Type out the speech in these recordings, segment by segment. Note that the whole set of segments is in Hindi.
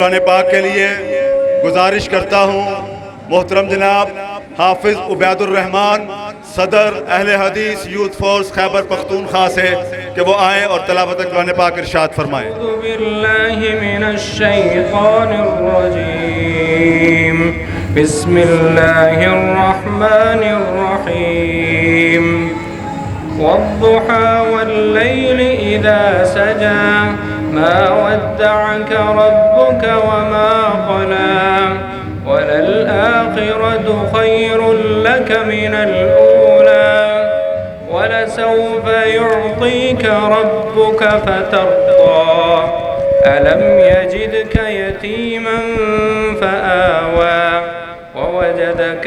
कुरान पाक के लिए गुजारिश करता हूँ मोहतरम जनाब हाफिज उबैदुर रहमान सदर अहले हदीस यूथ फोर्स खैबर पख्तूनख्वा से कि वो आएँ और तलावत कुरान पाक इरशाद फरमाएँ। बिस्मिल्लाहिर्रहमानिर्रहीम वद्दुहा वल्लैलि इज़ा सजा मा वद्दअक रब्बुक वमा क़ला वलल आखिरतु खैरुन लक मिनल ऊला वलसौफ युअतीक रब्बुक फतर्दा अलम यजिदक यतीमन फआवा ववजदक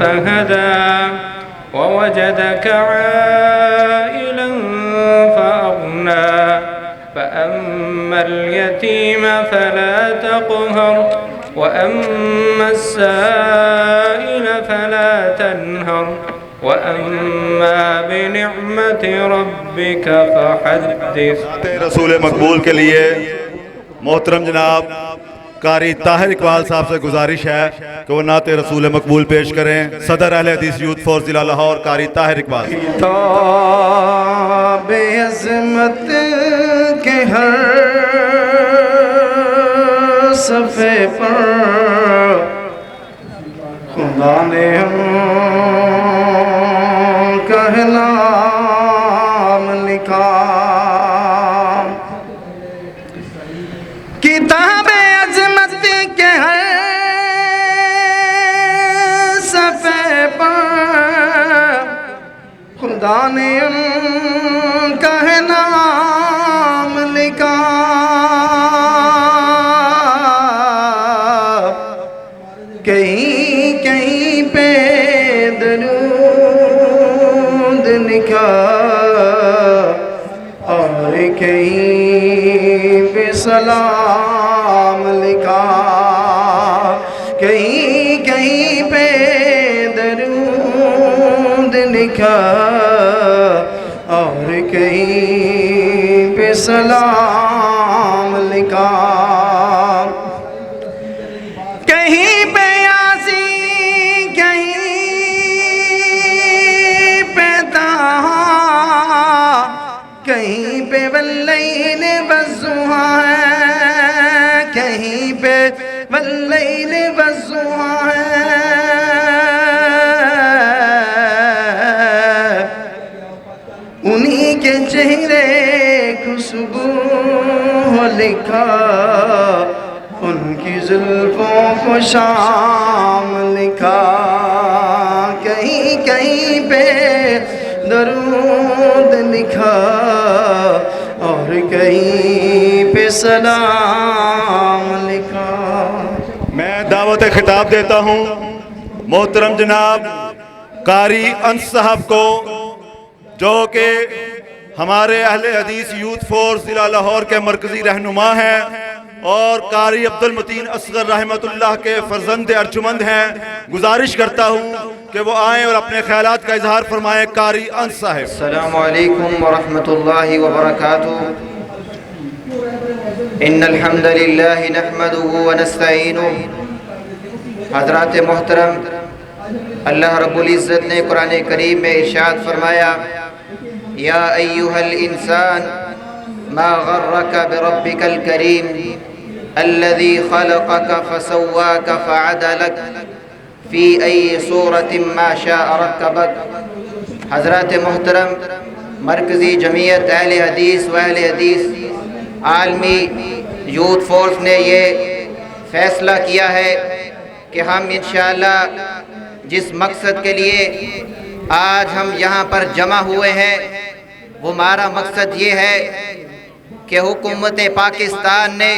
फहदा ववजदक आइलन फअग़ना फअम्मल यतीम फला तक़हर वअम्मा अस्साइल फला तन्हर वअम्मा बिनिअमति रब्बिक फहद्दिस। रसूल मकबूल के लिए मोहतरम जनाब कारी ताहिर इकबाल साहब से गुजारिश है कि वो नाते रसूल मकबूल पेश करें। सदर अहले हदीस यूथ फोर्स जिला लाहौर कारी ताहिर इकबाल। बेअज़मत के हर सफ़े पर खुदा ने का नाम लिखा। किताब अज़मत के हर सफ़े पर खुदा ने उनका नाम लिखा। कहीं कहीं पे दरूद लिखा और कहीं पे सलाम लिखा। कहीं कहीं पे दरूद लिखा और कहीं पे सलाम लिखा। कहीं पे यासीन कहीं पे ताहा कहीं पे वल्लैल वज़्ज़ुहा है। कहीं पे वल्लैल वज़्ज़ुहा है। उन्हीं के चेहरे खुशबू लिखा उनकी जुल्फों को शाम लिखा। कहीं कहीं पे दरूद लिखा और कहीं पे सलाम लिखा। मैं दावत खिताब देता हूँ मोहतरम जनाब कारी अंस साहब को जो कि हमारे अहले हदीस यूथ फोर्स जिला लाहौर के मरकजी रहनुमा हैं और कारी अब्दुल मतीन असगर रहमतुल्लाह के फर्जंद अर्जुमंद हैं। गुजारिश करता हूँ कि वो आएँ और अपने ख्यालात का इजहार फरमाएँ। कारी अंस साहब। अस्सलामु अलैकुम व रहमतुल्लाहि व बरकातुहू। इन्नल हम्दुलिल्लाहि नहमदुहु व नस्तईनुहु। हज़रात मोहतरम, अल्लाह रब्बुल इज़्ज़त ने कुरान करीम में इरशाद फरमाया, या अय्युहल इंसान मा गर्रक बिरब्बिकल करीम अल्लज़ी खलक़क फसव्वाक फ़अदलक फ़ी अय्यि सूरतिन मा शाअ रक्कबक। हज़रात मोहतरम, मरकज़ी जमीयत अहले हदीस व अहले हदीस आलमी यूथ फोर्स ने ये फ़ैसला किया है कि हम इंशाअल्लाह जिस मकसद के लिए आज हम यहाँ पर जमा हुए हैं वो हमारा मकसद ये है कि हुकूमत पाकिस्तान ने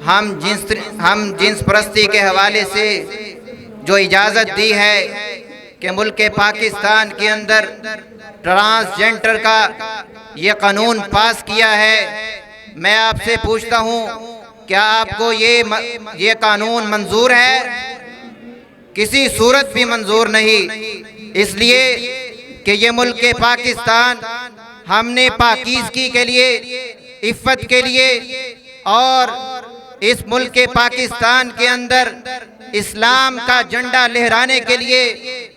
हम जिन्स परस्ती के हवाले से जो इजाज़त दी है कि मुल्क पाकिस्तान के अंदर ट्रांसजेंडर का ये कानून पास किया है। मैं आपसे पूछता हूँ, क्या आपको ये कानून मंजूर है? किसी सूरत भी मंजूर नहीं, इसलिए कि ये मुल्क पाकिस्तान हमने पाकीज़गी के लिए इफ़्फ़त के लिए और इस मुल्क के पाकिस्तान के अंदर इस्लाम का झंडा लहराने के लिए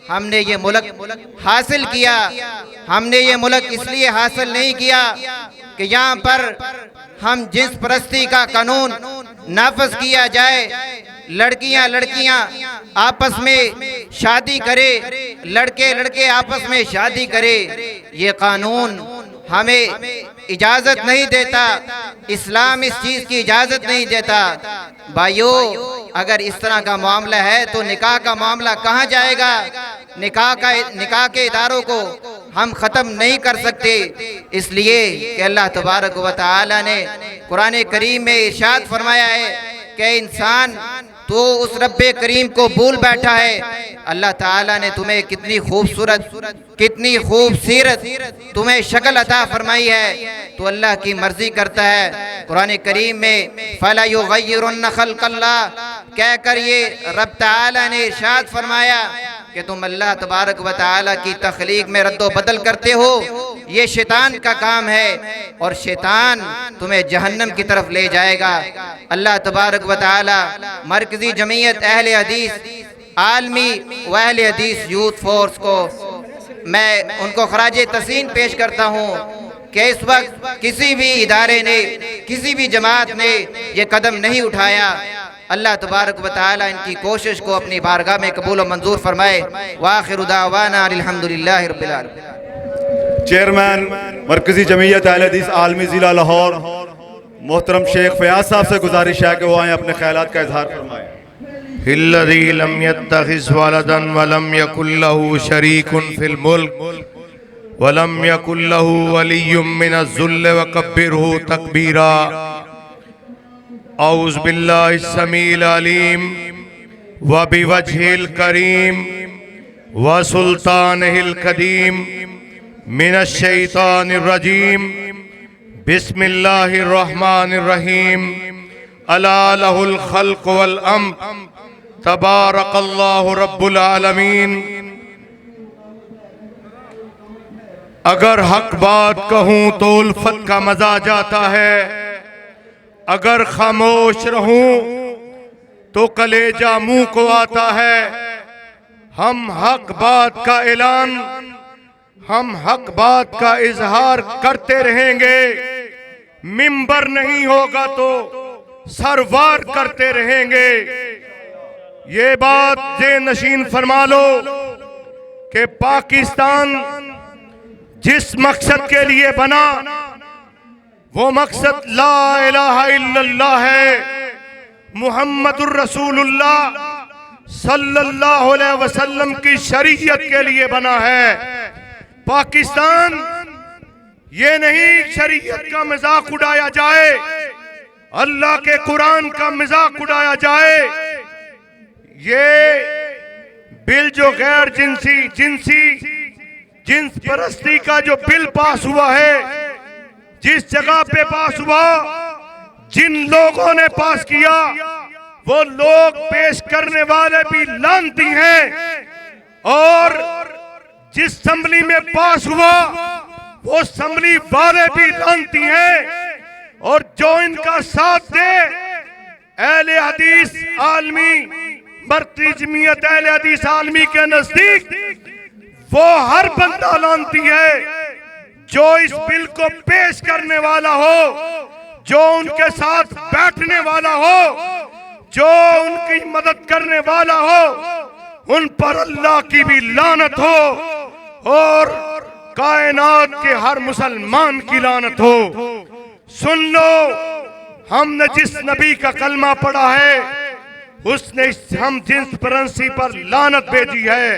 हमने ये मुल्क हासिल किया। हमने ये मुल्क इसलिए हासिल नहीं किया कि यहाँ पर हम जिन्स परस्ती का कानून नाफज किया जाए, लड़कियां आपस में शादी करे, लड़के आपस में शादी करे। ये कानून हमें इजाज़त नहीं देता, इस्लाम इस चीज़ की इजाज़त नहीं देता। भाइयों, अगर इस तरह का मामला है तो निकाह का मामला कहाँ जाएगा? निकाह के इदारों को हम ख़त्म नहीं कर सकते, इसलिए कि अल्लाह तबारक व तआला ने कुरान करीम में इरशाद फरमाया है कि इंसान तो उस रब्बे करीम को भूल बैठा है। अल्लाह ताला ने तुम्हें कितनी खूबसूरत, कितनी खूबसूरत तुम्हें शक्ल अता फरमाई है, तो अल्लाह की मर्जी करता है। कुरान करीम में फला युग़य्यिरुन्न खल्क़ल्लाह कहकर ये रब ताला ने इरशाद फरमाया कि तुम अल्लाह तबारक व तआला की तख्लीक में रद्दो बदल करते हो। ये शैतान का काम है और शैतान तुम्हें जहन्नम की तरफ ले जाएगा। अल्लाह तबारक व तआला मरकज़ी जमीयत अहले हदीस आलमी व अहले हदीस यूथ फोर्स को मैं उनको खराजे तहसीन पेश करता हूँ कि इस वक्त किसी भी इदारे ने, किसी भी जमात ने ये कदम नहीं उठाया। अल्लाह तबारक व तआला इनकी कोशिश को अपनी बारगाह में कबूल व मंजूर फरमाए। वाखिरु दावाना अल्हम्दुलिल्लाहि रब्बिल आलमीन। चेयरमैन मरकज़ी जमीयत अहले हदीस आलमी ज़िला लाहौर मोहतरम शेख फयाज साहब से गुजारिश है कि वो आए अपने ख्यालात का इजहार फरमाएं। हिल्लज़ी लम यत्तखिज़ वलदन वलम यकुल लहू शरीकुन फिल मुल्क वलम यकुल लहू वलिय्युम मिनज़्ज़ुल्ल वकब्बिरहू तकबीरा। औज़ु बिल्लाहिस समीइल अलीम व बिवजहिल करीम व सुल्तानिहिल कदीम मिनश शैतानिर रजीम। बिस्मिल्लाहिर रहमानिर रहीम। अला लहुल खल्क़ वल अम्र तबारकल्लाहु रब्बुल आलमीन। अगर हक बात कहूँ तो उल्फत का मजा जाता है, अगर खामोश रहूं तो कलेजा मुंह को आता है। हम हक बात का ऐलान, हम हक बात का इजहार करते रहेंगे। मिंबर नहीं होगा तो सरवार करते रहेंगे। ये बात जे नशीन फरमा लो कि पाकिस्तान जिस मकसद के लिए बना वो मकसद ला इलाहा इल्लल्लाह है, मुहम्मदुर रसूलुल्लाह सल्लल्लाहु अलैहि वसल्लम की शरीयत के लिए बना है। पाकिस्तान ये नहीं शरीयत का मजाक उड़ाया जाए, अल्लाह के कुरान का मजाक उड़ाया जाए। ये बिल जो गैर जिन्स परस्ती का जो बिल पास हुआ है, जिस जगह पे पास हुआ, जिन लोगों ने पास किया, वो लोग पेश करने वाले भी लानती हैं। और जिस असम्बली में पास हुआ वो असम्बली वाले भी लानती हैं। और जो इनका साथ दे अहले हदीस आलमी, मरकज़ी जमीयत अहले हदीस आलमी के नजदीक वो हर बंदा लानती है। जो इस बिल को पेश करने वाला हो, जो उनके साथ बैठने वाला हो, जो उनकी मदद करने वाला हो, उन पर अल्लाह की भी लानत हो और कायनात के हर मुसलमान की लानत हो। सुन लो, हमने जिस नबी का कलमा पढ़ा है उसने हम जिन्स परस्ती पर लानत भेजी है।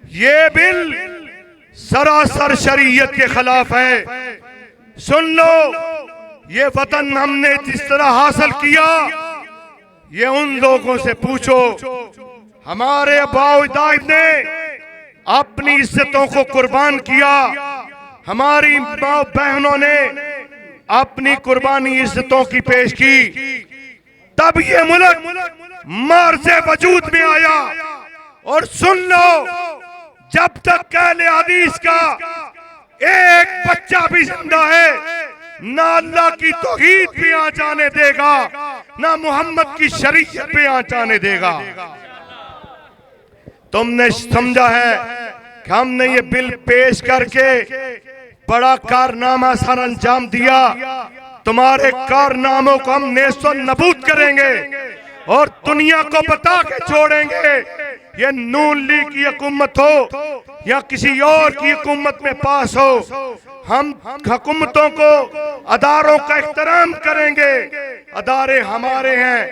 ये बिल सरासर शरीयत के खिलाफ है। सुन लो, ये वतन हमने जिस तरह हासिल किया, ये उन लोगों से पूछो। हमारे बाप-दादा ने अपनी इज्जतों को कुर्बान किया, हमारी माँ बहनों ने अपनी कुर्बानी इज्जतों की पेश की, तब ये मुल्क मार से वजूद में आया। और सुन लो, जब तक अहले हदीस का एक बच्चा भी जिंदा है, ना अल्लाह की तौहीद पे आ जाने देगा, ना मोहम्मद की शरीयत पे आ जाने देगा। तुमने समझा है कि हमने ये बिल पेश करके बड़ा कारनामा सर अंजाम दिया। तुम्हारे कारनामों को हम नेस्तो नबूद करेंगे और दुनिया को बता के छोड़ेंगे। ये नून लीग की हुकूमत हो या किसी और की हुकूमत में पास हो, हम हुकूमतों को, अदारों का एहतराम करेंगे। अदारे हमारे हैं।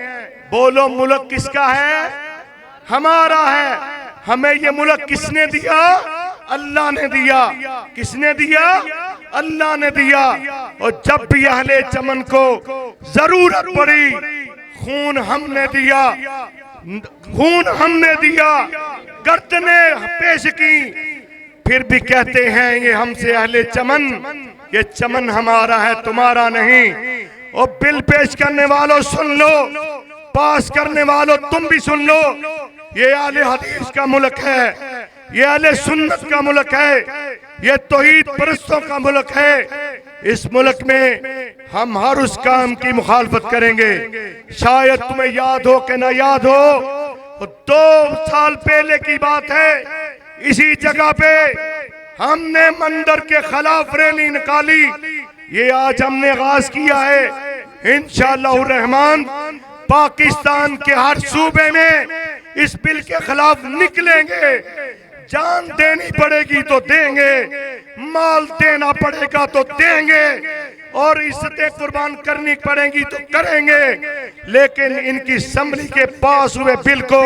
बोलो मुल्क किसका है? हमारा है। हमें ये मुल्क किसने दिया? अल्लाह ने दिया। किसने दिया? अल्लाह ने दिया। और जब भी अहले चमन को जरूरत पड़ी, खून हमने दिया, खून हमने दिया, गर्दने पेश की। फिर भी कहते हैं ये हमसे अहले चमन, ये चमन हमारा है, तुम्हारा नहीं। और बिल पेश करने वालों सुन लो, पास करने वालों तुम भी सुन लो। ये अहले हदीस का मुल्क है, ये अहले सुन्नत का मुल्क है, ये तौहीद परस्तों का मुल्क है। इस मुल्क में हम हर उस काम की मुखालफत करेंगे। शायद तुम्हें याद हो कि ना याद हो, 2 साल पहले की बात है, इसी जगह पे हमने मंदिर के खिलाफ रैली निकाली। ये आज हमने आगाज किया है। इंशाअल्लाह रहमान पाकिस्तान के हर सूबे में इस बिल के खिलाफ निकलेंगे। जान देनी पड़ेगी तो देंगे, माल देना पड़ेगा तो देंगे, और इज्जतें कुर्बान करनी पड़ेंगी तो करेंगे। लेकिन इनकी असम्बली के पास हुए बिल को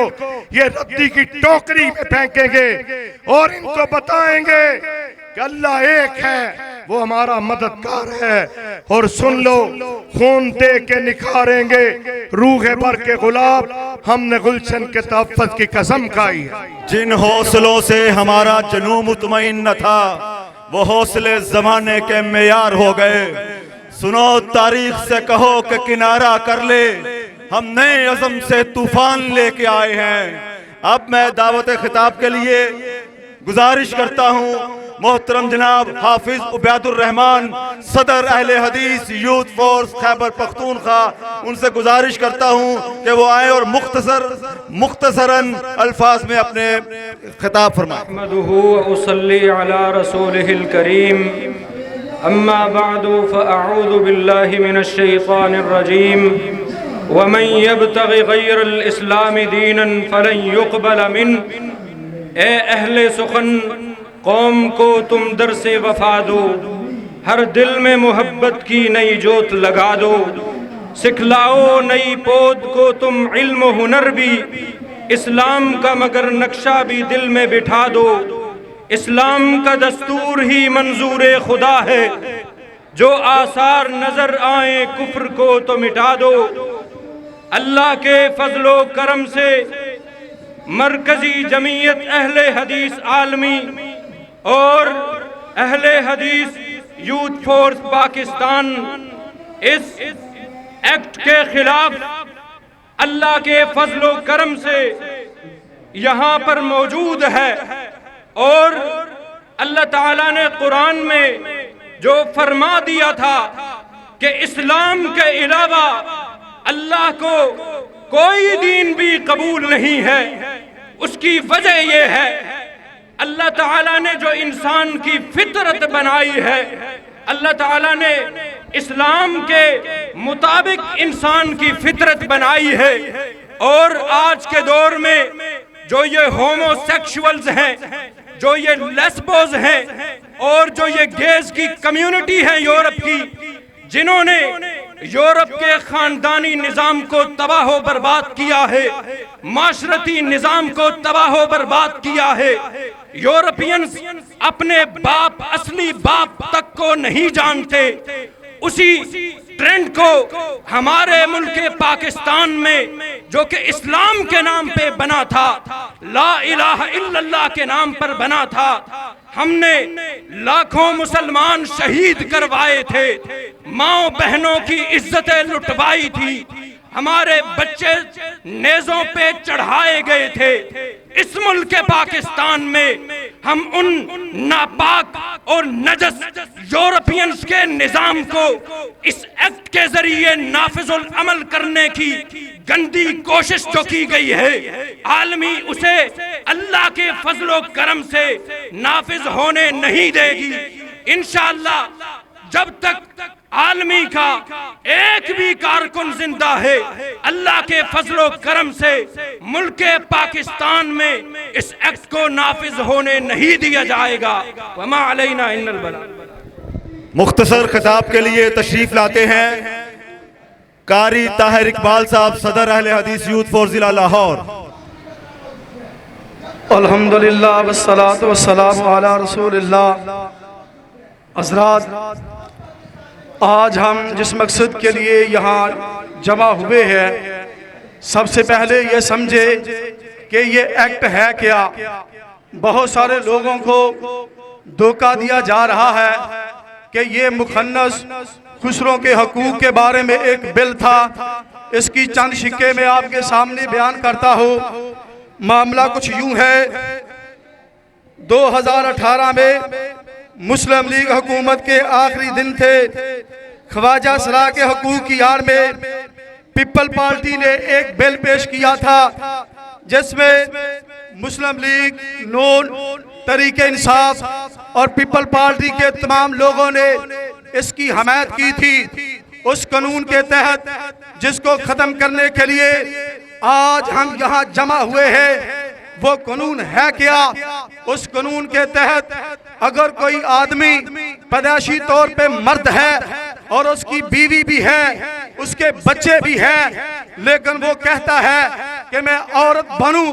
ये रद्दी की टोकरी में फेंकेंगे और इनको बताएंगे कि अल्लाह एक है, वो हमारा मददगार है। और सुन लो, खून दे के निखारेंगे रूहे भर के गुलाब, हमने गुलशन के तहफ़्फ़ुज़ की कसम खाई है। जिन हौसलों से हमारा जनू मुतमईन न था, वो हौसले जमाने के मेयार हो गए। सुनो तारीख से कहो कि किनारा कर ले, हम नए अज़म से तूफान लेके आए हैं। अब मैं दावत खिताब के लिए गुजारिश करता हूँ मोहतरम जनाब हाफिज उबैदुर रहमान, सदर अहले हदीस यूथ फोर्स खैबर पख्तूनख्वा, उनसे गुजारिश करता हूँ कि वो आए और मुख्तसरन अल्फाज में अपने खिताब फरमाएं। अहमदुहु व उसल्ली अला रसूलिहिल करीम, अम्मा बअदु फअऊज़ु बिल्लाहि मिनश शैतानिर रजीम, व मन यब्तगि गैरल इस्लामी दीनन फलन युक़बल मिन्हु। ए अहले सुखन, कौम को तुम दर से वफा दो, हर दिल में मोहब्बत की नई जोत लगा दो। सिखलाओ नई पौध को तुम इल्म हुनर भी, इस्लाम का मगर नक्शा भी दिल में बिठा दो। इस्लाम का दस्तूर ही मंजूर खुदा है, जो आसार नजर आए कुफ्र को तो मिटा दो। अल्लाह के फजलो करम से मरकजी जमीयत अहले हदीस आलमी और अहले हदीस यूथ फोर्स पाकिस्तान इस एक्ट के खिलाफ अल्लाह के फजलो करम से यहाँ पर मौजूद है। और अल्लाह ताला ने कुरान में जो फरमा दिया था कि इस्लाम के अलावा अल्लाह को कोई दीन भी कबूल नहीं है, उसकी वजह यह है अल्लाह ताला ने जो इंसान की फितरत बनाई है, अल्लाह ताला ने इस्लाम के मुताबिक इंसान की फितरत बनाई है। और आज के दौर में जो ये होमोसेक्सुअल्स हैं, जो ये लेस्बोस हैं और जो ये गेज की कम्युनिटी है यूरोप की, जिन्होंने यूरोप के खानदानी निजाम को तबाह बर्बाद किया है, माशरती निजाम को तबाह बर्बाद किया है। यूरोपियंस अपने बाप, असली बाप तक को नहीं जानते। उसी ट्रेंड को हमारे मुल्क पाकिस्तान में, जो कि इस्लाम के नाम पे बना था, ला इलाहा इल्लल्लाह के नाम पर बना था, हमने लाखों मुसलमान शहीद करवाए थे, माओ बहनों की इज्जतें लुटवाई थी, हमारे बच्चे नेज़ों पे चढ़ाए गए थे। इस मुल्क के पाकिस्तान में हम उन नापाक और नजस यूरोपियंस के निजाम को इस एक्ट के जरिए नाफिजुल अमल करने की गंदी कोशिश जो की गई है, आलमी उसे अल्लाह के फजलो करम से नाफिज होने नहीं देगी। इंशाअल्लाह जब तक आलमी का एक भी कारकुन जिंदा है, अल्लाह के फजलो करम से मुल्क पाकिस्तान में इस एक्ट को नाफिज होने नहीं दिया जाएगा। वमा अलैना इल्लल बलाग। मुख्तसर खिताब के लिए तशरीफ लाते हैं कारी ताहिर इकबाल साहब, सदर अहले हदीस यूथ फोर्स जिला लाहौर। अल्हम्दुलिल्लाह वस्सलातु वस्सलामु अला रसूलिल्लाह। हज़रात, आज हम जिस मकसद के लिए यहाँ जमा हुए हैं, सबसे पहले ये समझे कि ये एक्ट है क्या। बहुत सारे लोगों को धोखा दिया जा रहा है कि ये मुखन्नस खुसरों के हकूक़ के बारे में एक बिल था। इसकी चंद शिक्के में आपके सामने बयान करता हूँ। मामला कुछ यूं है, 2018 में मुस्लिम लीग हुकूमत के आखिरी दिन थे। ख्वाजा सलाह के हकूक़ की आड़ में पीपल पार्टी ने एक बिल पेश किया था जिसमें मुस्लिम लीग, नून, तरीके इंसाफ और पीपल पार्टी के तमाम लोगों ने इसकी हमायत की थी। उस कानून के तहत जिसको ख़त्म करने के लिए आज हम यहाँ जमा हुए हैं, वो कानून है क्या। उस कानून के तहत अगर कोई आदमी पैदाइशी तौर पे मर्द है और उसकी बीवी भी है, उसके बच्चे भी हैं, लेकिन वो कहता है कि मैं औरत बनूं,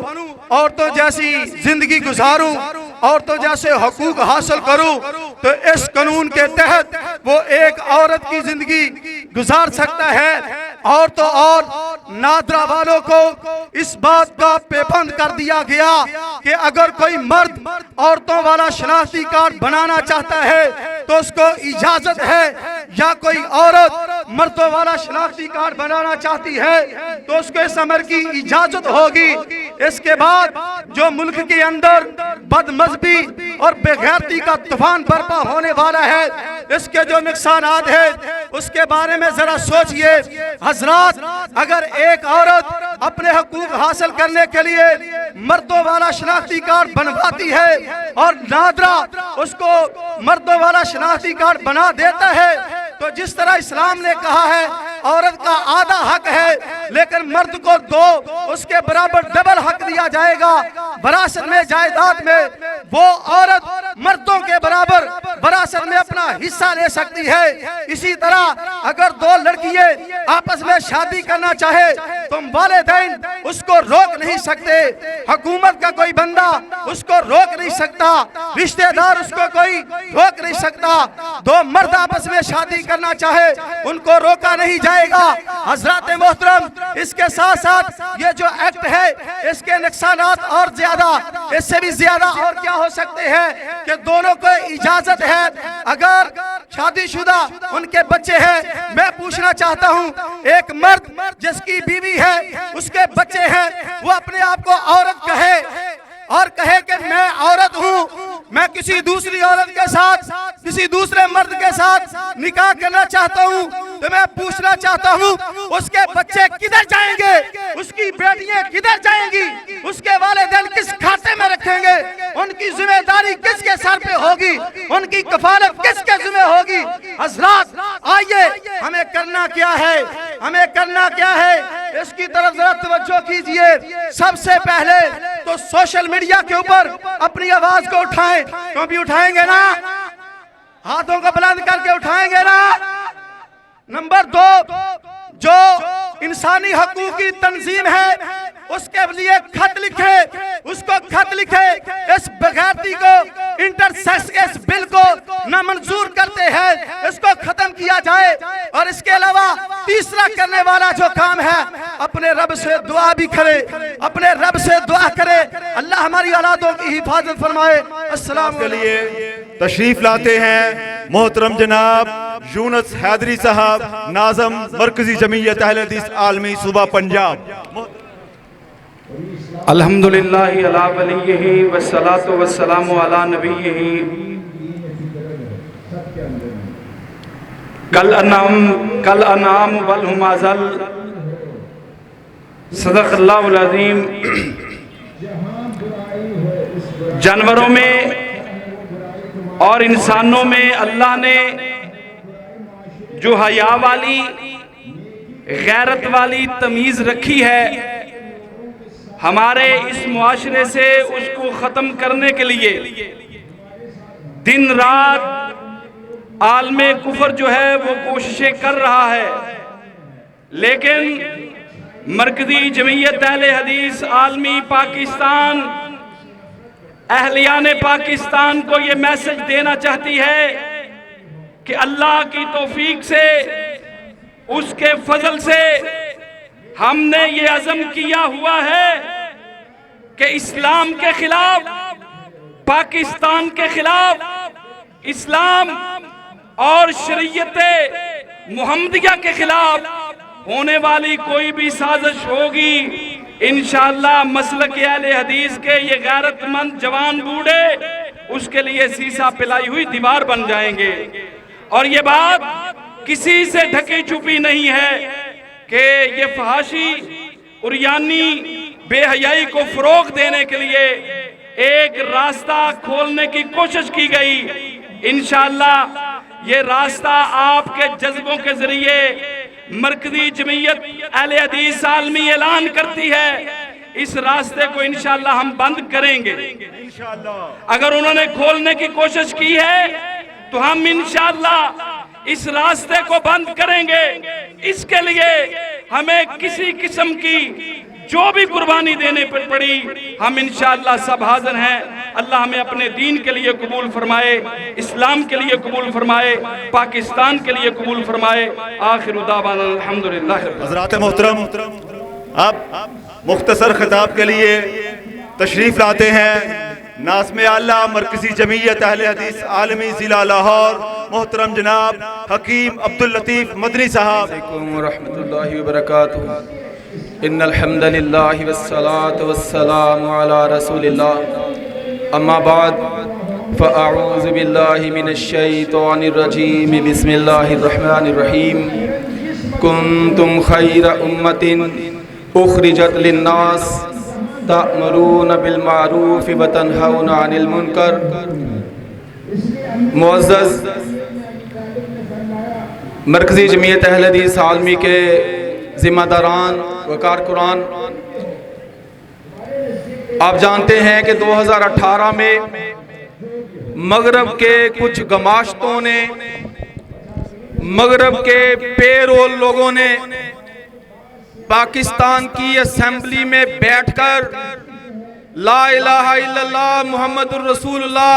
औरतों जैसी जिंदगी गुजारूं, औरतों जैसे हकूक हासिल करूं, तो इस कानून के तहत वो एक औरत की जिंदगी गुजार सकता है। और तो और नादरा वालों को इस बात का पाबंद कर दिया गया कि अगर कोई मर्द औरतों वाला शनाख्ती कार्ड बनाना चाहता है तो उसको इजाजत है, या कोई औरत मर्दों वाला शनाख्ती कार्ड बनाना चाहती है तो उसको इस अमर की इजाजत होगी। इसके बाद जो मुल्क के अंदर बदमज़हबी और बेगैरती का तूफान बर्पा होने वाला है, इसके जो नुकसानात है उसके बारे में जरा सोचिए। हजरात, अगर एक औरत अपने हकूक हासिल करने के लिए मर्दों वाला शनाख्ती कार्ड बनवाती है और नादरा उसको मर्दों वाला शनाख्ती कार्ड बना देता है, तो जिस तरह इस्लाम ने कहा है औरत का आधा हक है, लेकिन मर्द को 2 उसके बराबर डबल हक दिया जाएगा वरासत में, जायदाद में। वो औरत मर्दों के बराबर वरासत में अपना हिस्सा ले सकती है। इसी तरह अगर 2 लड़कियां आपस में शादी करना चाहे तो वालिदैन उसको रोक नहीं सकते, हुकूमत का कोई बंदा उसको रोक नहीं सकता, रिश्तेदार उसको कोई रोक नहीं सकता। 2 मर्द आपस में शादी करना चाहे उनको रोका नहीं जाएगा। हजरत मोहतरम, इसके साथ साथ ये जो एक्ट है इसके नुकसानात और ज्यादा, इससे भी ज्यादा और क्या हो सकते हैं कि दोनों को इजाजत है। अगर शादीशुदा उनके बच्चे हैं, मैं पूछना चाहता हूं, एक मर्द जिसकी बीवी है, उसके बच्चे हैं, वो अपने आप को औरत कहे और कहे कि मैं औरत हूं, मैं किसी दूसरी औरत के साथ, किसी दूसरे मर्द के साथ निकाह करना चाहता हूं, तो मैं पूछना चाहता हूं उसके बच्चे किधर जाएंगे, उसकी बेटियां किधर जाएंगी, उसके वालिदैन किस खाते में रखेंगे, उनकी जिम्मेदारी किसके सर पे होगी, उनकी कफालत किसके जिम्मे होगी। हजरात, आइए हमें करना क्या है, हमें करना क्या है, इसकी तरफ जरा तवज्जो कीजिए। सबसे पहले तो सोशल मीडिया के ऊपर अपनी आवाज को उठाएं, क्यों भी उठाएंगे ना, हाथों को बुलंद करके उठाएंगे ना। नंबर 2, जो इंसानी हकूक की तंजीम है उसके लिए खत लिखे, उसको खत लिखे, इस बेगैरती को, इंटरसेक्स के इस बिल को नामंजूर करते हैं, इसको खत्म किया जाए। और इसके अलावा तीसरा करने वाला जो काम है, अपने रब से दुआ भी करे, अपने रब से दुआ करे, अल्लाह हमारी औलादों की हिफाजत फरमाए। अस्सलाम के लिए तशरीफ लाते हैं मोहतरम जनाब यूनुस हैदरी साहब, नाज़म मरकजी जमीयत अहले हदीस आलमी सूबा पंजाब। अल्हम्दुलिल्लाहि अला वलिय्यिही वस्सलातु वस्सलामु अला नबिय्यिही कल अनाम वल हुमाज़ल सदक़ल्लाहुल अज़ीम। जानवरों में और इंसानों में अल्लाह ने जो हया वाली, गैरत वाली तमीज़ रखी है, हमारे इस मुआशरे से उसको ख़त्म करने के लिए दिन रात आलमे कुफर जो है वो कोशिशें कर रहा है। लेकिन मरकज़ी जमीयत अहले हदीस आलमी पाकिस्तान, अहलियाने पाकिस्तान को ये मैसेज देना चाहती है कि अल्लाह की तौफीक से, उसके फजल से हमने ये अज़म किया हुआ है कि इस्लाम के खिलाफ, पाकिस्तान के खिलाफ, इस्लाम और शरीयते मुहम्मदिया के खिलाफ होने वाली कोई भी साजिश होगी, इंशाअल्लाह मसलक अहले हदीस के ये गैरतमंद जवान बूढ़े उसके लिए शीशा पिलाई हुई दीवार बन जाएंगे। और ये बात किसी से ढकी छुपी नहीं है कि ये फहाशी, उरियानी, बेहयाई को फरोग देने के लिए एक रास्ता खोलने की कोशिश की गई। इंशाअल्लाह ये रास्ता आपके जज्बों के जरिए मरकज़ी जमीयत अहले हदीस आलमी ऐलान करती है, इस रास्ते को इंशाअल्लाह हम बंद करेंगे। अगर उन्होंने खोलने की कोशिश की है तो हम इंशाअल्लाह इस रास्ते को बंद करेंगे। इसके लिए हमें किसी किस्म की जो भी कुर्बानी देने पर पड़ी, हम इंशाअल्लाह सब हाजिर हैं। अल्लाह हमें अपने दीन के लिए कबूल फरमाए, इस्लाम के लिए कबूल फरमाए, पाकिस्तान के लिए कबूल फरमाए। आखिर दावाना अल्हम्दुलिल्लाह। हज़रात मोहतरम, अब मुख्तसर खिताब के लिए तशरीफ़ लाते हैं नाज़िम आला मरकज़ी जमीयत अहले हदीस आलमी ज़िला लाहौर, मोहतरम जनाब हकीम अब्दुल लतीफ़ मदनी साहब। अस्सलामु रहमतुल्लाहि व बरकातुहू। इन्नल हम्दुलिल्लाहि वस्सलातु वस्सलामु अला रसूलिल्लाह। अम्मा बाद फ़अऊज़ु बिल्लाहि मिनश शैतानिर रजीम। बिस्मिल्लाहिर रहमानिर रहीम। कुंतुम खैरा उम्मतिन उखरिजत लिन्नास तअमुरून बिल मारूफ व तनहौना अनिल मुनकर। मुअज़्ज़ज़ मरकज़ी जमीयत अहले हदीस आलमी के ज़िम्मेदारान व कारकुनान, आप जानते हैं कि 2018 में मगरब के कुछ गमाश्तों ने, मगरब के पेरोल लोगों ने पाकिस्तान की असेंबली में बैठकर ला इलाहा इल्लल्लाह मुहम्मदुर रसूलुल्लाह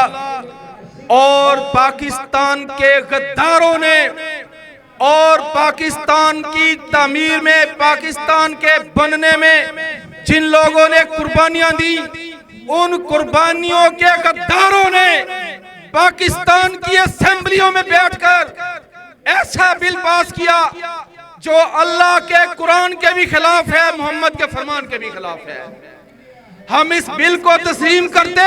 और पाकिस्तान के गद्दारों ने और पाकिस्तान की तामीर में, पाकिस्तान के बनने में जिन लोगों ने कुर्बानियां दी, उन कुर्बानियों के गद्दारों ने पाकिस्तान की असेंबलियों में बैठकर ऐसा बिल पास किया जो अल्लाह के कुरान के भी खिलाफ है, मोहम्मद के फरमान के भी खिलाफ है। हम इस बिल को तस्लीम करते,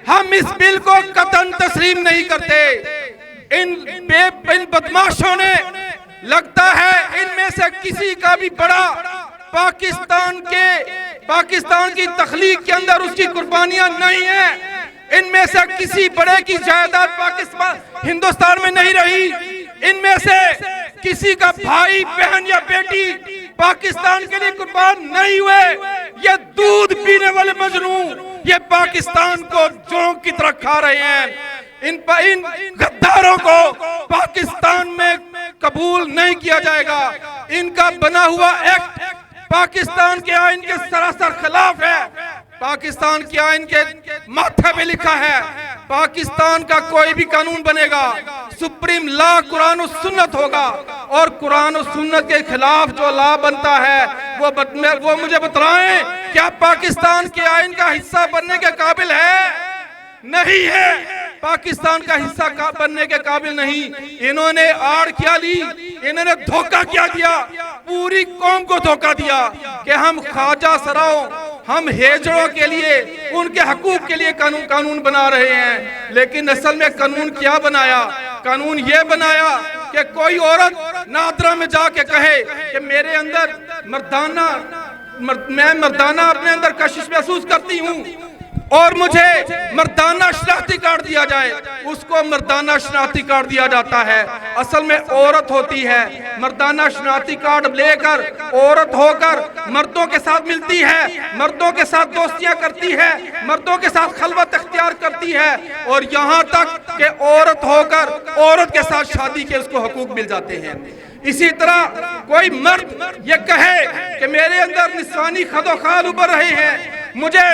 हम इस बिल को कतन तस्लीम नहीं करते। इन बदमाशों ने, लगता है इनमें से किसी का भी बड़ा पाकिस्तान की तखलीक के अंदर उसकी कुर्बानियां नहीं है। इनमें से किसी बड़े की जायदाद पाकिस्तान हिंदुस्तान में नहीं रही। इनमें से किसी का भाई, बहन या बेटी पाकिस्तान के लिए कुर्बान नहीं हुए। ये दूध पीने वाले मजनू ये पाकिस्तान को जोंक की तरह खा रहे हैं। इन गद्दारों को पाकिस्तान में कबूल नहीं किया जाएगा। इनका बना हुआ एक्ट पाकिस्तान के आईन के सरासर खिलाफ है। पाकिस्तान के आईन के माथे पे लिखा है, पाकिस्तान का कोई भी कानून बनेगा सुप्रीम लॉ कुरान और सुन्नत होगा, और कुरान और सुन्नत के खिलाफ जो लॉ बनता है वो मुझे बताएं, क्या पाकिस्तान के आईन का हिस्सा बनने के काबिल है? नहीं है, पाकिस्तान का हिस्सा बनने के काबिल नहीं। इन्होंने आड़ क्या ली, इन्होंने धोखा क्या दिया, पूरी कौम को धोखा दिया कि हम ख्वाजा सराओं, हम हेजड़ों के लिए, उनके हकूक के लिए कानून बना रहे हैं। लेकिन असल में कानून क्या बनाया? कानून ये बनाया कि कोई औरत नादरा में जाके कहे कि मेरे अंदर मैं मर्दाना अपने अंदर कशिश महसूस करती हूँ और मुझे मर्दाना शनाख्ती कार्ड दिया जाए, उसको मर्दाना शनाख्ती कार्ड दिया जाता है। असल में औरत होती है, मर्दाना शनाख्ती कार्ड लेकर औरत होकर मर्दों के साथ मिलती है, मर्दों के साथ दोस्तियां करती है, मर्दों के साथ खलवत अख्तियार करती है और यहाँ तक कि औरत होकर औरत के साथ शादी के उसको हकूक मिल जाते हैं। इसी तरह कोई मर्द ये कहे कि मेरे अंदर निस्वानी खदोखाल उभर रहे हैं, मुझे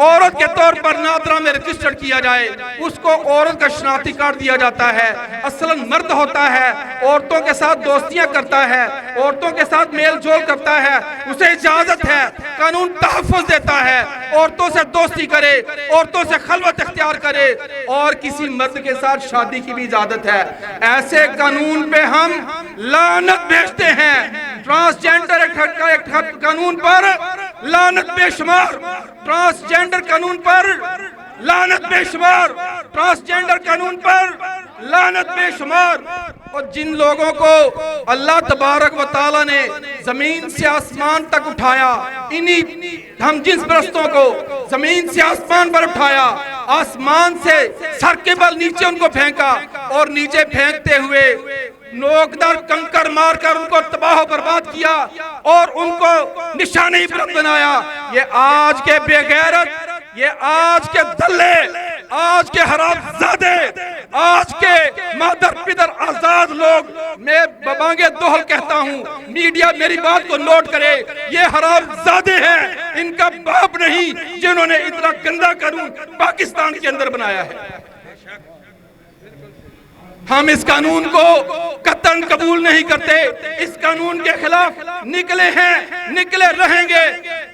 औरत के तौर पर नादरा में रजिस्टर्ड किया जाए, उसको औरत का शनाख्ती कार्ड दिया जाता है। असलन मर्द होता है, औरतों के साथ दोस्तियां करता है, औरतों के साथ मेल जोल करता है, उसे इजाजत है, कानून तहफ़्फ़ुज़ देता है, औरतों से दोस्ती करे, औरतों से खलवत इख्तियार करे और किसी मर्द के साथ शादी की भी इजाजत है। ऐसे कानून पे हम लानत भेजते हैं। ट्रांसजेंडर कानून पर लानत बेशुमार, ट्रांसजेंडर कानून पर लानत बेशुमार, ट्रांसजेंडर कानून पर लानत बेशुमार। और जिन लोगों को अल्लाह तबारक व तआला ने जमीन से आसमान तक उठाया, इन्हीं हम जिस परस्तों को जमीन से आसमान पर उठाया, आसमान से सर के बल नीचे उनको फेंका और नीचे फेंकते हुए नोकदार कंकड़ मारकर उनको तबाह बर्बाद किया और उनको निशाने इबरत बनाया। ये आज के बेगैरत, ये आज के दल्ले, आज के हरामजादे, आज के मादर पिदर आजाद लोग, मैं बबांगे दोहल कहता हूँ, मीडिया मेरी बात को नोट करे, ये हरामजादे हैं, इनका बाप नहीं जिन्होंने इतना गंदा कानून पाकिस्तान के अंदर बनाया है। हम इस कानून को कतन कबूल नहीं करते, इस कानून के खिलाफ निकले हैं, निकले रहेंगे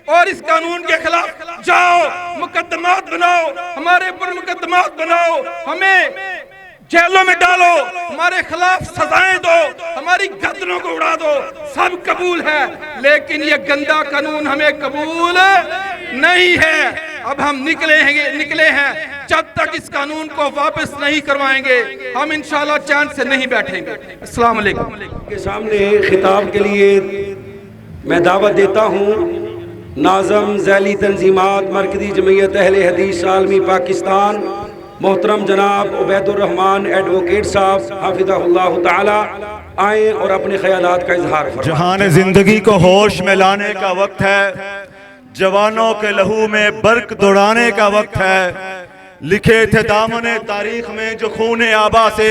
और इस कानून के खिलाफ जाओ, मुकदमात बनाओ, हमारे ऊपर मुकदमात बनाओ, हमें जेलों में डालो, हमारे खिलाफ सजाएं दो, हमारी गर्दनों को उड़ा दो, सब कबूल है, लेकिन ये गंदा कानून हमें कबूल नहीं है। अब हम निकले हैं, जब तक इस कानून को वापस नहीं करवाएंगे हम इंशाल्लाह चैन से नहीं बैठेंगे। अस्सलाम वालेकुम। के सामने खिताब के लिए मैं दावत देता हूँ नाज़म ज़ैली तंजीमात मरकज़ी जमीयत अहले हदीस आलमी पाकिस्तान मोहतरम जनाब उबैदुर्रहमान एडवोकेट साहब हाफिज़हुल्लाह ताला आए और अपने ख्यालात का इजहार फरमाएं। जहान जिंदगी को होश में लाने का वक्त है, जवानों के लहू में बर्क दौड़ाने का वक्त है। लिखे थे दामने तारीख में जो खूने आबा से,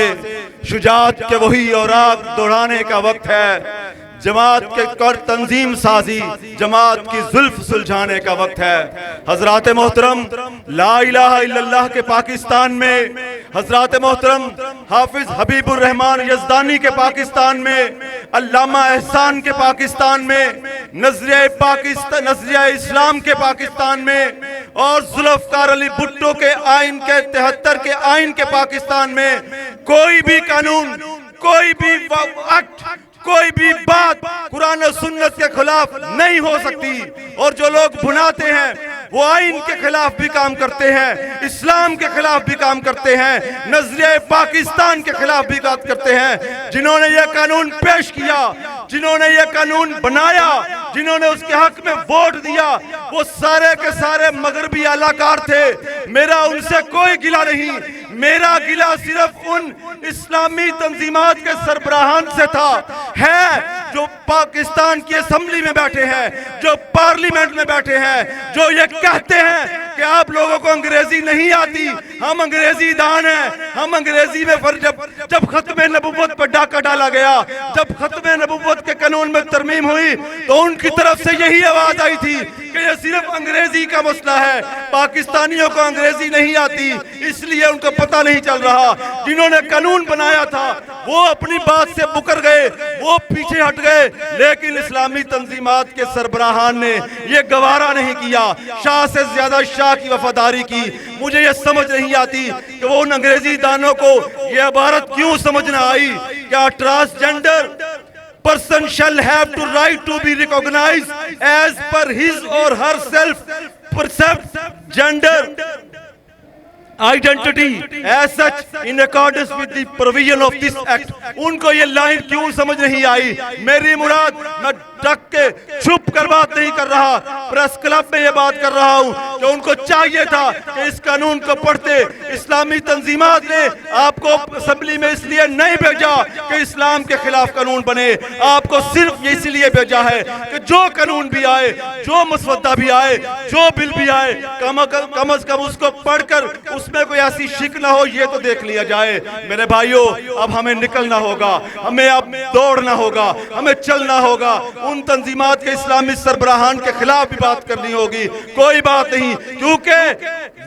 शुजात के वही औराक दौड़ाने का वक्त है। जमात के कर तंजीम साजी, जमात की जुल्फ सुलझाने का वक्त है। हजरात मोहतरम ला इलाहा इल्लल्लाह के पाकिस्तान में, हजरात मोहतरम हाफिज हबीबुर रहमान यज़दानी के पाकिस्तान में, अल्लामा एहसान के पाकिस्तान में, नजरिया इस्लाम के पाकिस्तान में और जुल्फ़कार अली भुट्टो के आइन के 73 के आइन के पाकिस्तान में कोई भी कानून, कोई भी एक्ट, कोई भी बात कुरान और सुन्नत के खिलाफ नहीं हो सकती। और जो लोग भुनाते हैं वो आइन के खिलाफ भी काम करते हैं, इस्लाम के खिलाफ भी काम करते हैं, नजरिया पाकिस्तान के खिलाफ भी बात करते हैं। जिन्होंने ये कानून पेश किया, जिन्होंने ये कानून बनाया, जिन्होंने उसके हक में वोट दिया, वो सारे के सारे मगरबी आलाकार थे। मेरा उनसे कोई गिला नहीं, मेरा गिला सिर्फ उन इस्लामी तंजीमात के सरबराहान से था, है जो पाकिस्तान की असेंबली में बैठे हैं, जो पार्लियामेंट में बैठे हैं, जो ये कहते हैं कि आप लोगों को अंग्रेजी नहीं आती, हम अंग्रेजी दान हैं, हम अंग्रेजी में जब खत्म नबुव्वत पर डाका डाला गया, जब खत्म नबुव्वत के कानून में तरमीम हुई तो उनकी तरफ से यही आवाज आई थी कि ये सिर्फ अंग्रेजी का मसला है, पाकिस्तानियों को अंग्रेजी नहीं आती इसलिए उनको पता नहीं चल रहा। जिन्होंने कानून बनाया था वो अपनी बात से मुकर गए, वो वो पीछे हट गए, लेकिन इस्लामी तंजीमात के सरबराहान ने ये गवारा नहीं किया, शाह से ज्यादा शाह की वफादारी की। मुझे ये समझ नहीं आती कि वो उन अंग्रेजी दानों को ये इबारत क्यों समझ न आई, क्या transgender person shall have to right to be recognized as per his or her self perceived gender identity as such in accordance with the provision of this act। उनको ये लाइन क्यों समझ नहीं आई? मेरी मुराद, मैं ढक के छुप कर बात नहीं कर रहा, प्रेस क्लब में ये बात कर रहा हूँ कि उनको चाहिए था कि इस कानून को पढ़ते। इस्लामी तंजीमात ने आपको असेंबली में इसलिए नहीं भेजा कि इस्लाम के खिलाफ कानून बने, आपको सिर्फ इसलिए भेजा है कि जो कानून भी आए, जो मसवदा भी आए, जो बिल भी आए, कम अज कम उसको पढ़कर उसमें कोई ऐसी शिक ना हो, ये तो देख लिया जाए। मेरे भाइयों, अब हमें निकलना होगा, हमें अब दौड़ना होगा, हमें चलना होगा, उन तंजीमात के इस्लामी सरबराहान के खिलाफ भी बात करनी होगी। कोई बात नहीं, क्योंकि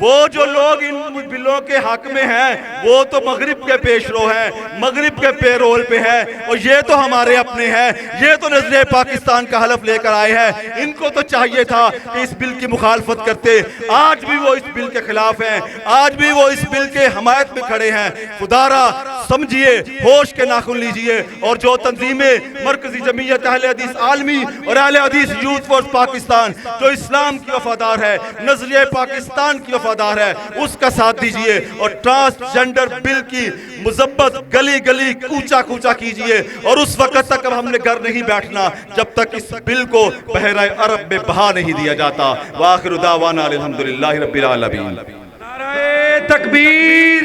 वो जो लोग इन बिलों के हक में हैं वो तो मगरिब के पेशरो हैं, मगरिब के पेरोल पे हैं, और ये तो हमारे अपने हैं, ये तो नजरे पाकिस्तान का हलफ लेकर आए हैं। इनको तो चाहिए था कि इस बिल की मुखालफत करते। आज भी वो इस बिल के खिलाफ हैं, आज भी वो इस बिल के हमायत में खड़े हैं। खुदारा समझिए, होश के नाखुन लीजिए, और जो तंजीमें मरकजी जमीयत अहले हदीस आलमी और अहले हदीस यूथ फोर्स पाकिस्तान जो इस्लाम की वफादार है, नजरिए पाकिस्तान की वफादार है, उसका साथ दीजिए और ट्रांसजेंडर बिल की मुजब्बत गली गली कूचा कूचा कीजिए। और उस वक्त तक अब हमने घर नहीं बैठना जब तक इस बिल को बहरा अरब में बहा नहीं दिया जाता। वाखिर दावाना अल्हम्दुलिल्लाहि रब्बिल आलमीन। नाराए तकबीर,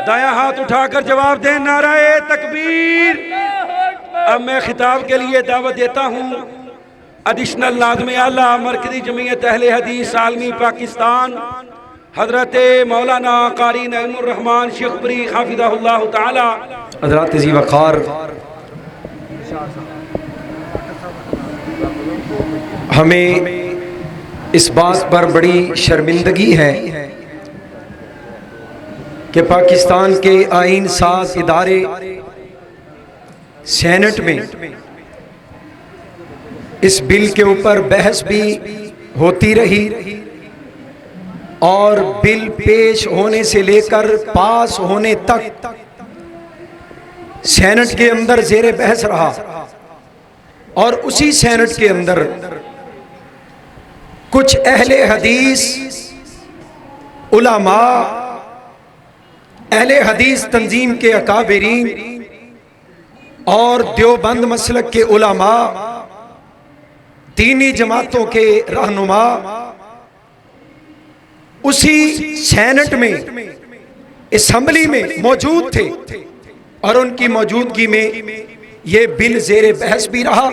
दाया हाथ उठाकर जवाब दें, नाराए तकबीर। अब मैं खिताब के लिए दावत देता हूँ एडिशनल नाज़िम आला मरकज़ी जमीयत अहले हदीस आलमी पाकिस्तान हजरत मौलाना कारी नईमुर रहमान शेखपुरी हाफिज़हुल्लाह ताला। हज़रात ज़ी वक़ार, हमें इस बात पर बड़ी शर्मिंदगी है कि पाकिस्तान के आईन साज इदारे सेनेट में इस बिल के ऊपर बहस भी होती रही और बिल पेश होने से लेकर पास होने तक सेनेट के अंदर जेरे बहस रहा। और उसी सेनेट के अंदर कुछ अहले हदीस उलमा, अहले हदीस तंजीम के अकाबिरीन और देवबंद मसलक के उलमा, दीनी जमातों के रहनुमा उसी सेनेट में असेंबली में मौजूद थे और उनकी मौजूदगी में ये बिल जेरे बहस भी रहा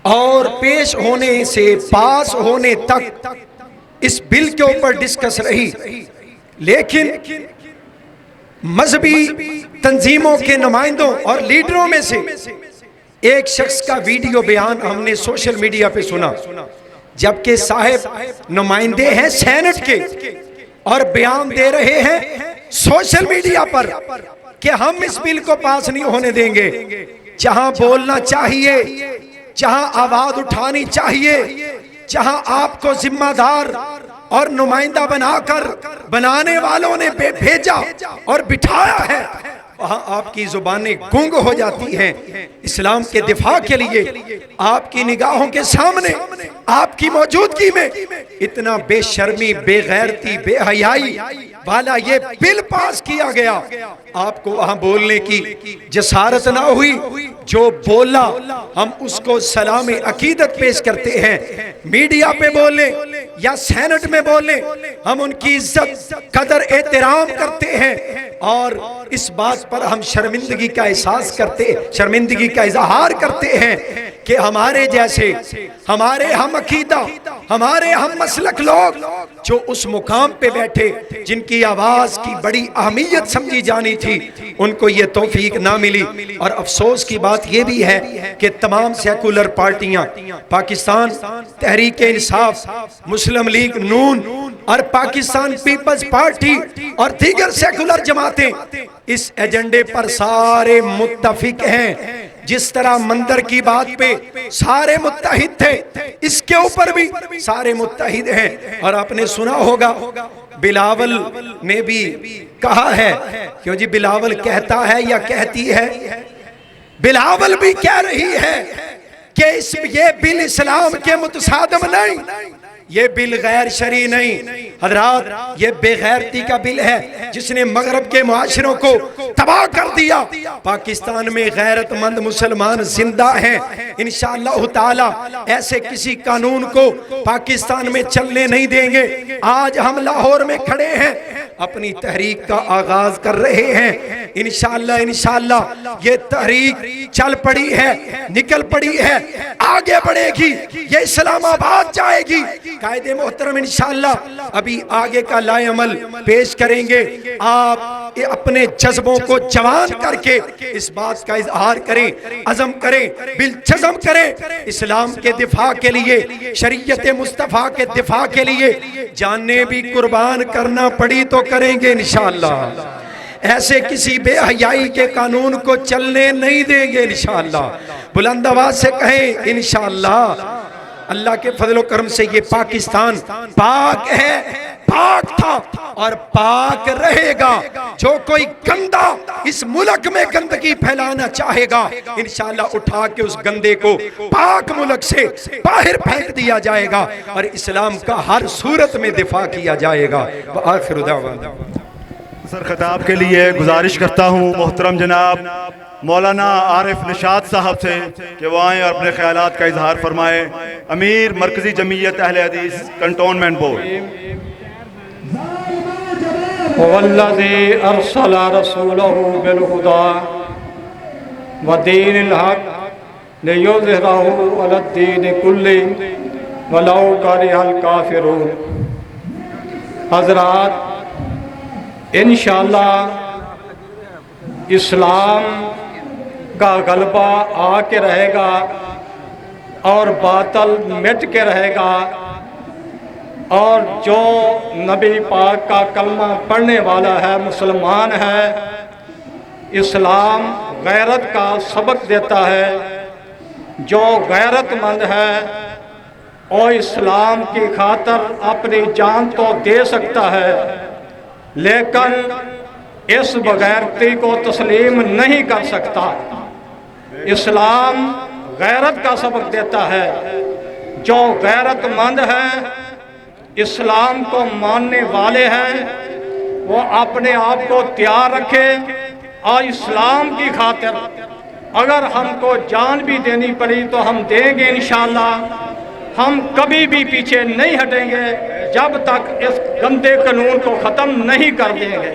और पेश होने से पास होने तक इस बिल के ऊपर डिस्कस रही। लेकिन मजहबी तंजीमों के नुमाइंदों और लीडरों में से एक शख्स का वीडियो बयान हमने सोशल मीडिया पे सुना, जबकि साहब नुमाइंदे हैं सेनेट के और बयान दे रहे हैं सोशल मीडिया पर कि हम इस बिल को पास नहीं होने देंगे। जहां बोलना चाहिए, जहां आवाज उठानी चाहिए, जहां आपको जिम्मेदार और नुमाइंदा बनाकर बनाने वालों ने भेजा और बिठाया है, वहां आपकी जुबानें गुंग हो जाती हैं। इस्लाम के दिफा के लिए आपकी निगाहों के सामने आपकी मौजूदगी में इतना बेशर्मी, बेगैरती, बेहयाई वाला ये बिल पास किया गया, आपको वहां बोलने की जसारत ना हुई। जो बोला हम उसको सलाम अकीदत पेश करते हैं। मीडिया पे बोले या सेनेट में बोले, हम उनकी इज्जत कदर एहतराम करते हैं और इस बात पर हम शर्मिंदगी का एहसास करते, शर्मिंदगी का इजहार करते हैं कि हमारे जैसे, हमारे हम अकीदा, हमारे हम मसलक लोग जो उस मुकाम पे बैठे, जिनकी आवाज की बड़ी अहमियत समझी जानी थी, उनको ये तौफीक ना मिली। और अफसोस की बात ये भी है कि तमाम सेकुलर पार्टियां, पाकिस्तान तहरीक इंसाफ, मुस्लिम लीग नून और पाकिस्तान पीपल्स पार्टी और दीगर सेकुलर जमातें इस एजेंडे पर सारे मुत्तफिक हैं। जिस तरह मंदिर की बात पे सारे मुत्तहिद थे, इसके ऊपर भी सारे मुत्तहिद हैं। और आपने सुना होगा बिलावल ने भी कहा है, क्यों जी बिलावल कहता है या कहती है, बिलावल भी कह रही है कि ये बिल इस्लाम के मुतसादम नहीं, ये बिल गैर शरी नहीं। हजरात, ये बेगैरती का बिल है जिसने मगरब के मुआशरों को तबाह कर दिया। पाकिस्तान में गैरतमंद मुसलमान जिंदा हैं। इंशाअल्लाह ताला ऐसे किसी कानून को पाकिस्तान में चलने नहीं देंगे। आज हम लाहौर में खड़े हैं, अपनी तहरीक का आगाज कर रहे हैं। इंशाअल्लाह ये तहरीक चल पड़ी है, निकल पड़ी है, आगे बढ़ेगी, ये इस्लामाबाद जाएगी। कायदे मोहतरम इंशाअल्लाह अभी आगे का लाएअमल पेश करेंगे। आप अपने जज्बों को जवान करके इस बात का इजहार करें, अज़म करें, बिलजज़म करें। इस्लाम के दिफा के लिए, शरीयत मुस्तफ़ा के दिफा के लिए जाने भी कुर्बान करना पड़ी तो करेंगे इंशाअल्लाह। ऐसे किसी बेहयाई के कानून को चलने नहीं देंगे इंशाअल्लाह। बुलंद आवाज से कहें इंशाअल्लाह। अल्लाह के फजलो करम से ये पाकिस्तान पाक है, पाक था और पाक रहेगा। जो कोई गंदा इस मुल्क में गंदगी फैलाना चाहेगा, इंशाअल्लाह उठा के उस गंदे को पाक मुल्क से बाहर फेंक दिया जाएगा और इस्लाम का हर सूरत में दिफा किया जाएगा। आखिर दावाना सर खिताब के लिए गुजारिश करता हूँ मोहतरम जनाब मौलाना आरिफ निशात साहब से कि वो आएँ और अपने ख्यालात का इजहार फरमाएँ। अमीर मरकज़ी जमीयत अहले हदीस कंटोनमेंट बोर्ड। वल्लज़ी अरसला रसूलहू बिल-हुदा व दीनिल हक़ लियुज़हिरहू अलद्दीनि कुल्लिही वलौ करिहल काफ़िरून। हज़रात, इंशाअल्लाह इस्लाम का गलबा आके रहेगा और बातल मिट के रहेगा। और जो नबी पाक का कलमा पढ़ने वाला है, मुसलमान है, इस्लाम गैरत का सबक देता है। जो गैरतमंद है और इस्लाम की खातर अपनी जान तो दे सकता है, लेकिन इस बगैरती को तस्लीम नहीं कर सकता। इस्लाम गैरत का सबक देता है। जो गैरतमंद है, इस्लाम को मानने वाले हैं, वो अपने आप को तैयार रखे और इस्लाम की खातिर अगर हमको जान भी देनी पड़ी तो हम देंगे इंशाअल्लाह। हम कभी भी पीछे नहीं हटेंगे जब तक इस गंदे कानून को ख़त्म नहीं कर देंगे।